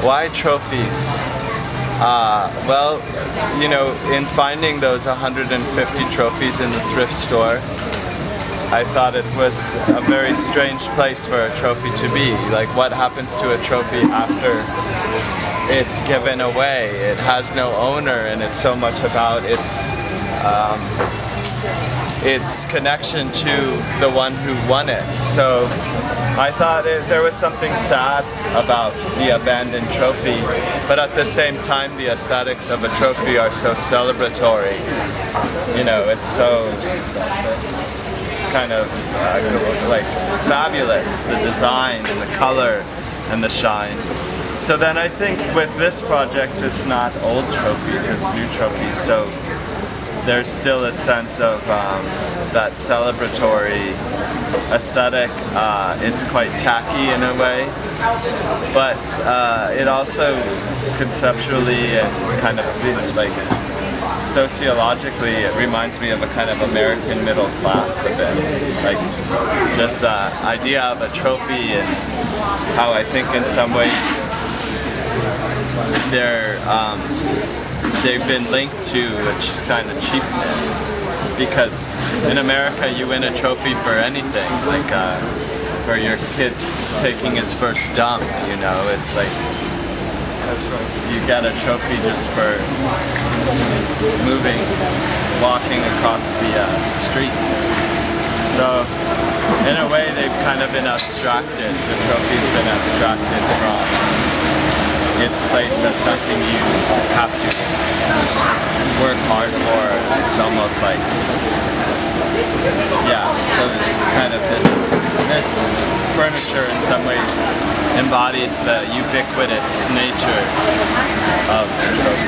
Why trophies? Well, you know, in finding those 150 trophies in the thrift store, I thought it was a very strange place for a trophy to be. Like, what happens to a trophy after it's given away? It has no owner, and it's so much about its connection to the one who won it. So I thought there was something sad about the abandoned trophy, but at the same time the aesthetics of a trophy are so celebratory. You know, it's kind of like fabulous, the design and the color and the shine. So then I think with this project it's not old trophies, it's new trophies. So there's still a sense of that celebratory aesthetic. It's quite tacky in a way, but it also conceptually and kind of like sociologically it reminds me of a kind of American middle class a bit. Like just the idea of a trophy and how I think in some ways they've been linked to a kind of cheapness, because in America you win a trophy for anything, like for your kid taking his first dump, you know, it's like you get a trophy just for walking across the street. So in a way they've kind of been abstracted, the trophy's been abstracted from its place as something you have to work hard for. It's almost like, yeah, so it's kind of this furniture in some ways embodies the ubiquitous nature of the trophy.